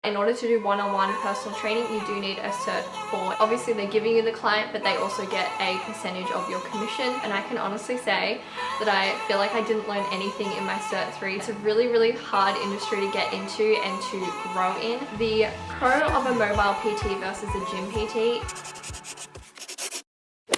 In order to do one-on-one personal training, you do need a Cert 4. Obviously, they're giving you the client, but they also get a percentage of your commission. And I can honestly say that I feel like I didn't learn anything in my Cert 3. It's a really, really hard industry to get into and to grow in. The pro of a mobile PT versus a gym PT.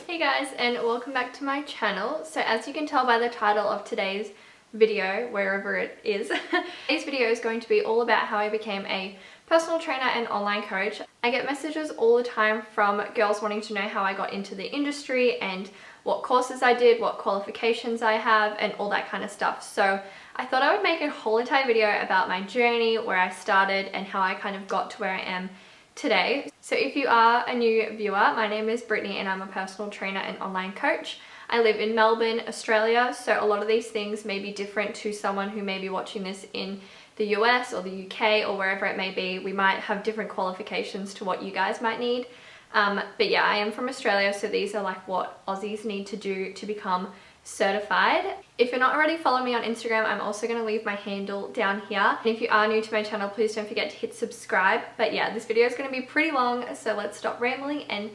Hey guys, and welcome back to my channel. So as you can tell by the title of today's video, wherever it is, today's video is going to be all about how I became a personal trainer and online coach. I get messages all the time from girls wanting to know how I got into the industry and what courses I did, what qualifications I have, and all that kind of stuff. So I thought I would make a whole entire video about my journey, where I started, and how I kind of got to where I am today. So if you are a new viewer, my name is Brittany and I'm a personal trainer and online coach. I live in Melbourne, Australia, so a lot of these things may be different to someone who may be watching this in the US or the UK or wherever it may be. We might have different qualifications to what you guys might need. But yeah, I am from Australia, so these are like what Aussies need to do to become certified. If you're not already following me on Instagram, I'm also going to leave my handle down here. And if you are new to my channel, please don't forget to hit subscribe. But yeah, this video is going to be pretty long, so let's stop rambling and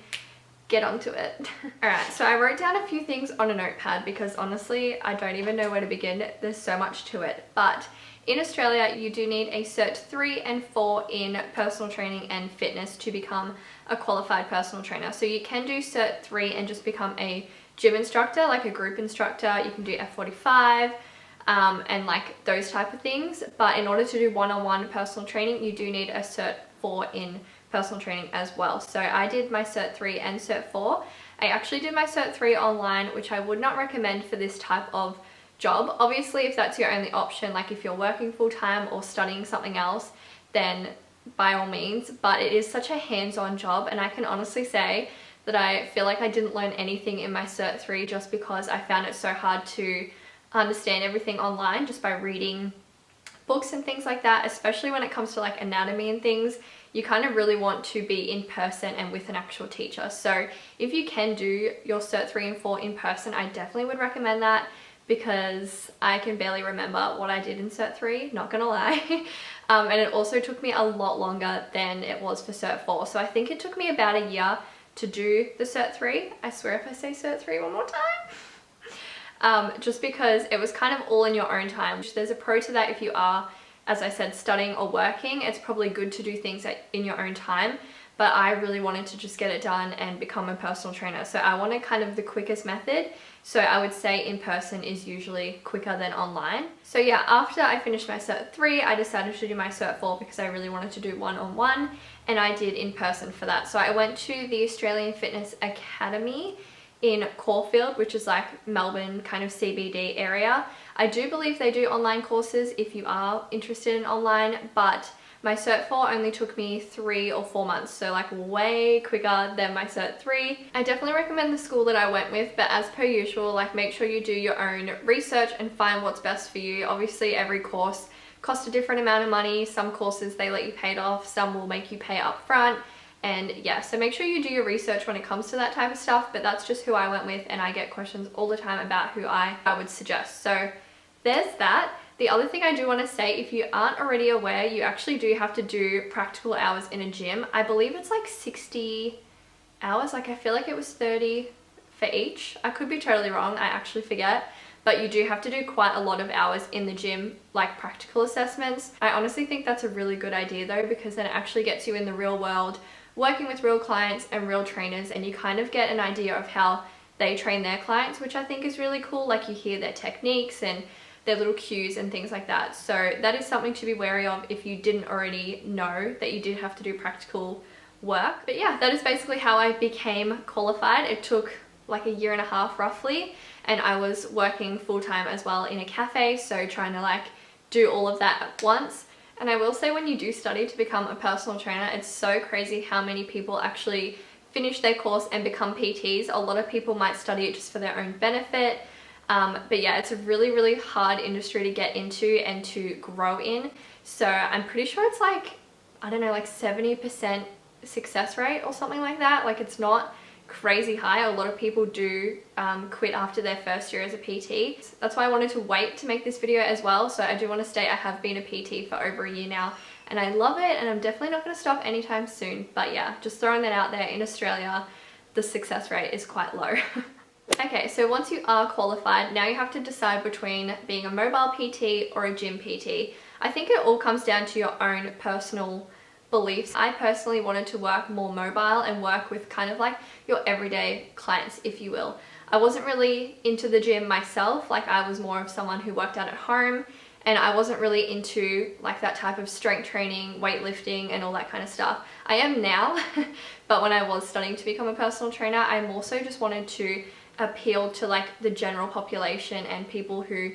get onto it. Alright, so I wrote down a few things on a notepad because honestly, I don't even know where to begin. There's so much to it. But in Australia, you do need a Cert 3 and 4 in personal training and fitness to become a qualified personal trainer. So you can do Cert 3 and just become a gym instructor, like a group instructor. You can do F45 and like those type of things. But in order to do one-on-one personal training, you do need a Cert 4 in personal training as well. So I did my Cert 3 and Cert 4. I actually did my Cert 3 online, which I would not recommend for this type of job. Obviously, if that's your only option, like if you're working full-time or studying something else, then by all means, but it is such a hands-on job, and I can honestly say that I feel like I didn't learn anything in my Cert 3 just because I found it so hard to understand everything online just by reading books and things like that, especially when it comes to like anatomy and things. You kind of really want to be in person and with an actual teacher. So if you can do your Cert 3 and 4 in person, I definitely would recommend that, because I can barely remember what I did in Cert 3, not gonna lie. And it also took me a lot longer than it was for Cert 4. So I think it took me about a year to do the Cert 3. I swear if I say Cert 3 one more time. Just because it was kind of all in your own time. There's a pro to that if you are, as I said, studying or working. It's probably good to do things in your own time, but I really wanted to just get it done and become a personal trainer. So I wanted kind of the quickest method. So I would say in person is usually quicker than online. So yeah, after I finished my Cert 3, I decided to do my Cert 4 because I really wanted to do one-on-one, and I did in person for that. So I went to the Australian Fitness Academy in Caulfield, which is like Melbourne kind of CBD area. I do believe they do online courses if you are interested in online, but my Cert 4 only took me 3 or 4 months, so like way quicker than my Cert 3. I definitely recommend the school that I went with, but as per usual, like make sure you do your own research and find what's best for you. Obviously every course costs a different amount of money. Some courses they let you pay it off, some will make you pay up front. And yeah, so make sure you do your research when it comes to that type of stuff, but that's just who I went with, and I get questions all the time about who I would suggest. So there's that. The other thing I do want to say, if you aren't already aware, you actually do have to do practical hours in a gym. I believe it's like 60 hours, like I feel like it was 30 for each. I could be totally wrong, I actually forget. But you do have to do quite a lot of hours in the gym, like practical assessments. I honestly think that's a really good idea though, because then it actually gets you in the real world, working with real clients and real trainers, and you kind of get an idea of how they train their clients, which I think is really cool. Like you hear their techniques and their little cues and things like that. So that is something to be wary of if you didn't already know that you did have to do practical work. But yeah, that is basically how I became qualified. It took like a year and a half roughly, and I was working full-time as well in a cafe, so trying to like do all of that at once. And I will say, when you do study to become a personal trainer, it's so crazy how many people actually finish their course and become PTs. A lot of people might study it just for their own benefit. But yeah, it's a really, really hard industry to get into and to grow in. So I'm pretty sure it's like, I don't know, like 70% success rate or something like that. Like it's not crazy high. A lot of people do quit after their first year as a PT. That's why I wanted to wait to make this video as well. So I do want to state I have been a PT for over a year now, and I love it, and I'm definitely not going to stop anytime soon. But yeah, just throwing that out there, in Australia the success rate is quite low. Okay, so once you are qualified, now you have to decide between being a mobile PT or a gym PT. I think it all comes down to your own personal beliefs. I personally wanted to work more mobile and work with kind of like your everyday clients, if you will. I wasn't really into the gym myself, like I was more of someone who worked out at home, and I wasn't really into like that type of strength training, weightlifting and all that kind of stuff. I am now, but when I was studying to become a personal trainer, I more so just wanted to appeal to like the general population and people who,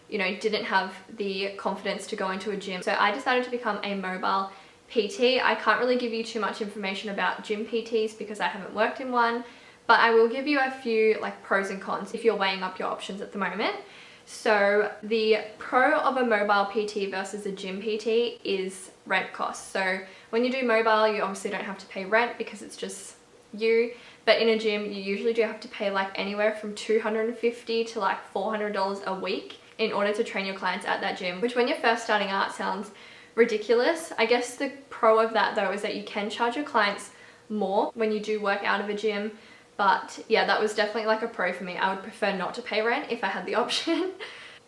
you know, didn't have the confidence to go into a gym. So I decided to become a mobile PT. I can't really give you too much information about gym PTs because I haven't worked in one, but I will give you a few like pros and cons if you're weighing up your options at the moment. So the pro of a mobile PT versus a gym PT is rent costs. So when you do mobile, you obviously don't have to pay rent because it's just you, but in a gym you usually do have to pay like anywhere from $250 to like $400 a week in order to train your clients at that gym, which when you're first starting out sounds ridiculous. I guess the pro of that though is that you can charge your clients more when you do work out of a gym. But yeah, that was definitely like a pro for me. I would prefer not to pay rent if I had the option.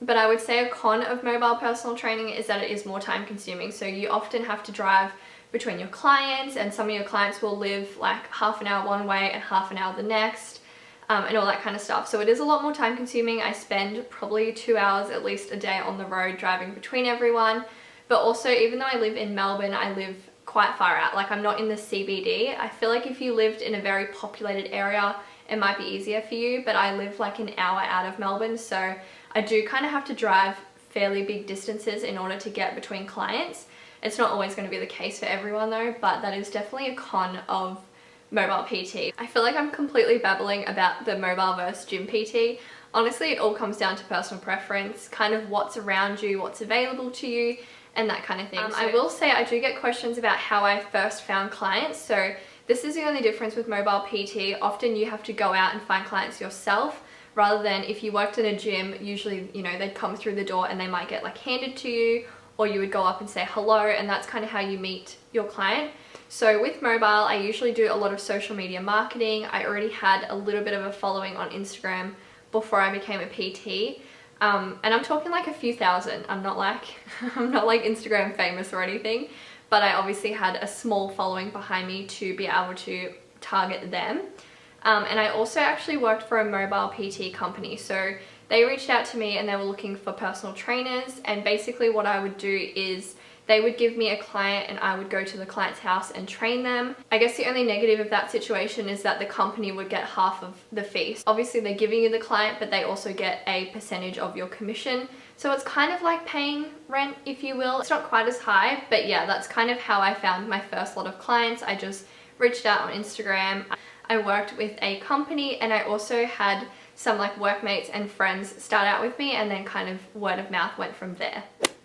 But I would say a con of mobile personal training is that it is more time consuming. So you often have to drive between your clients, and some of your clients will live like half an hour one way and half an hour the next, and all that kind of stuff. So it is a lot more time consuming. I spend probably 2 hours at least a day on the road driving between everyone. But also, even though I live in Melbourne, I live quite far out. Like I'm not in the CBD. I feel like if you lived in a very populated area, it might be easier for you, but I live like an hour out of Melbourne, so I do kind of have to drive fairly big distances in order to get between clients. It's not always going to be the case for everyone though, but that is definitely a con of mobile PT. I feel like I'm completely babbling about the mobile versus gym PT. Honestly, it all comes down to personal preference, kind of what's around you, what's available to you, and that kind of thing. I will say I do get questions about how I first found clients. So this is the only difference with mobile PT. Often you have to go out and find clients yourself, rather than if you worked in a gym, usually, you know, they'd come through the door and they might get like handed to you, or you would go up and say hello, and that's kind of how you meet your client. So with mobile, I usually do a lot of social media marketing. I already had a little bit of a following on Instagram before I became a PT. And I'm talking like a few thousand. I'm not like Instagram famous or anything, but I obviously had a small following behind me to be able to target them. And I also actually worked for a mobile PT company. So they reached out to me and they were looking for personal trainers, and basically what I would do is they would give me a client and I would go to the client's house and train them. I guess the only negative of that situation is that the company would get half of the fees. Obviously they're giving you the client, but they also get a percentage of your commission. So it's kind of like paying rent, if you will. It's not quite as high, but yeah, that's kind of how I found my first lot of clients. I just reached out on Instagram. I worked with a company, and I also had some like workmates and friends start out with me, and then kind of word of mouth went from there.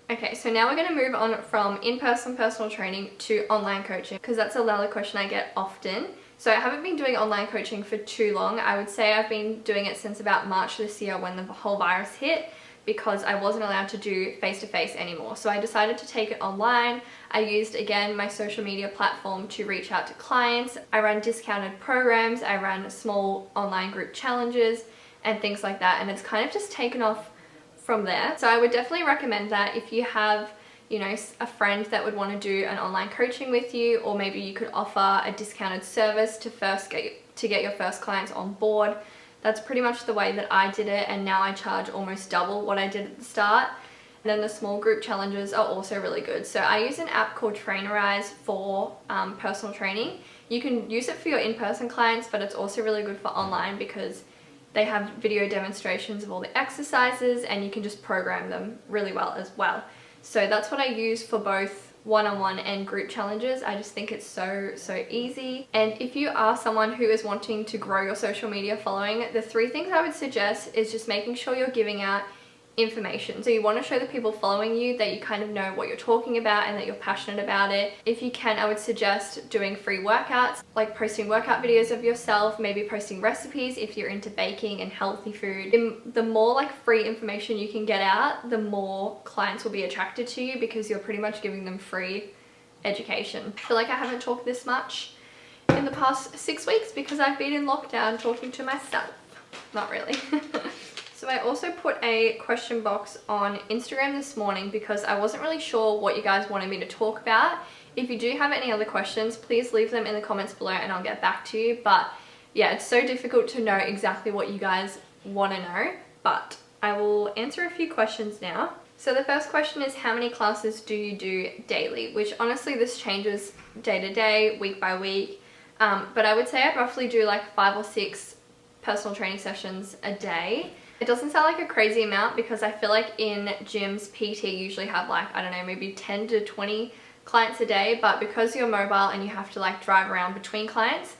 Okay, so now we're going to move on from in-person personal training to online coaching, because that's another question I get often. So I haven't been doing online coaching for too long. I would say I've been doing it since about March this year when the whole virus hit, because I wasn't allowed to do face-to-face anymore. So I decided to take it online. I used, again, my social media platform to reach out to clients. I ran discounted programs. I ran small online group challenges and things like that. And it's kind of just taken off from there. So I would definitely recommend that if you have, you know, a friend that would want to do an online coaching with you, or maybe you could offer a discounted service to get your first clients on board. That's pretty much the way that I did it, and now I charge almost double what I did at the start. And then the small group challenges are also really good. So I use an app called Trainerize for personal training. You can use it for your in-person clients, but it's also really good for online because they have video demonstrations of all the exercises, and you can just program them really well as well. So that's what I use for both one-on-one and group challenges. I just think it's so easy. And if you are someone who is wanting to grow your social media following, the 3 things I would suggest is just making sure you're giving out information. So you want to show the people following you that you kind of know what you're talking about and that you're passionate about it. If you can, I would suggest doing free workouts, like posting workout videos of yourself, maybe posting recipes if you're into baking and healthy food. The more like free information you can get out, the more clients will be attracted to you, because you're pretty much giving them free education. I feel like I haven't talked this much in the past 6 weeks because I've been in lockdown talking to myself. Not really. So I also put a question box on Instagram this morning because I wasn't really sure what you guys wanted me to talk about. If you do have any other questions, please leave them in the comments below and I'll get back to you. But yeah, it's so difficult to know exactly what you guys want to know, but I will answer a few questions now. So the first question is, how many classes do you do daily? Which honestly, this changes day to day, week by week. But I would say I roughly do like 5 or 6 personal training sessions a day. It doesn't sound like a crazy amount because I feel like in gyms, PT usually have like, I don't know, maybe 10 to 20 clients a day, but because you're mobile and you have to like drive around between clients,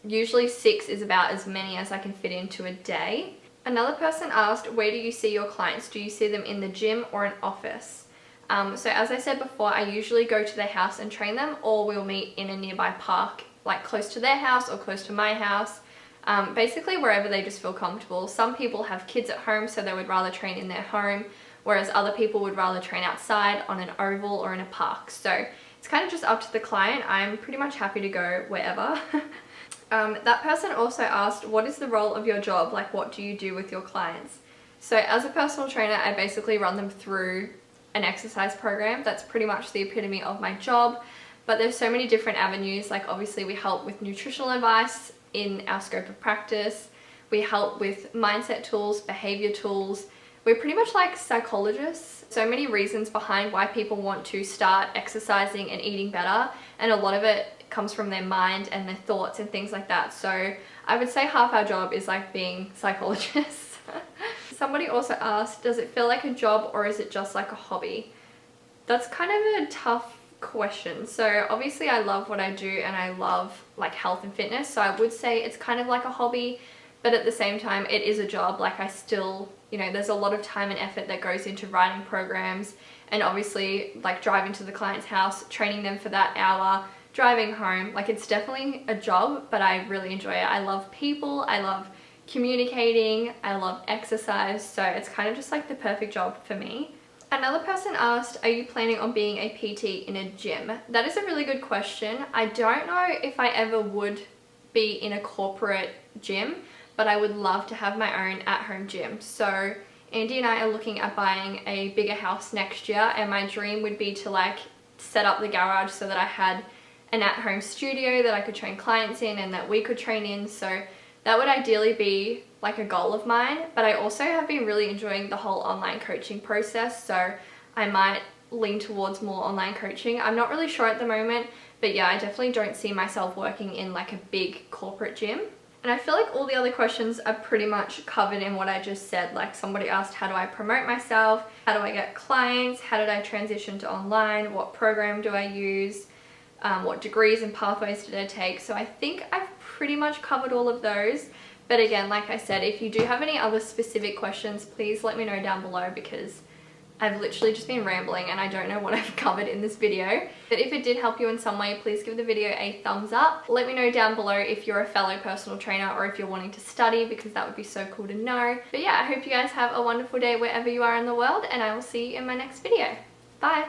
usually 6 is about as many as I can fit into a day. Another person asked, where do you see your clients? Do you see them in the gym or an office? So as I said before, I usually go to their house and train them, or we'll meet in a nearby park, like close to their house or close to my house. Basically wherever they just feel comfortable. Some people have kids at home, so they would rather train in their home, whereas other people would rather train outside on an oval or in a park. So it's kind of just up to the client. I'm pretty much happy to go wherever. That person also asked, what is the role of your job? Like, what do you do with your clients? So as a personal trainer, I basically run them through an exercise program. That's pretty much the epitome of my job. But there's so many different avenues. Like obviously we help with nutritional advice in our scope of practice. We help with mindset tools, behavior tools. We're pretty much like psychologists. So many reasons behind why people want to start exercising and eating better. And a lot of it comes from their mind and their thoughts and things like that. So I would say half our job is like being psychologists. Somebody also asked, does it feel like a job or is it just like a hobby? That's kind of a tough question. So obviously I love what I do and I love like health and fitness, so I would say it's kind of like a hobby, but at the same time it is a job. Like I still, you know, there's a lot of time and effort that goes into writing programs and obviously like driving to the client's house, training them for that hour, driving home. Like it's definitely a job, but I really enjoy it. I love people, I love communicating, I love exercise, so it's kind of just like the perfect job for me. Another person asked, are you planning on being a PT in a gym? That is a really good question. I don't know if I ever would be in a corporate gym, but I would love to have my own at-home gym. So Andy and I are looking at buying a bigger house next year, and my dream would be to like set up the garage so that I had an at-home studio that I could train clients in and that we could train in. So that would ideally be like a goal of mine, but I also have been really enjoying the whole online coaching process, so I might lean towards more online coaching. I'm not really sure at the moment, but yeah, I definitely don't see myself working in like a big corporate gym. And I feel like all the other questions are pretty much covered in what I just said. Like somebody asked, how do I promote myself? How do I get clients? How did I transition to online? What program do I use? What degrees and pathways did I take? So I think I've pretty much covered all of those. But again, like I said, if you do have any other specific questions, please let me know down below because I've literally just been rambling and I don't know what I've covered in this video. But if it did help you in some way, please give the video a thumbs up. Let me know down below if you're a fellow personal trainer or if you're wanting to study, because that would be so cool to know. But yeah, I hope you guys have a wonderful day wherever you are in the world, and I will see you in my next video. Bye!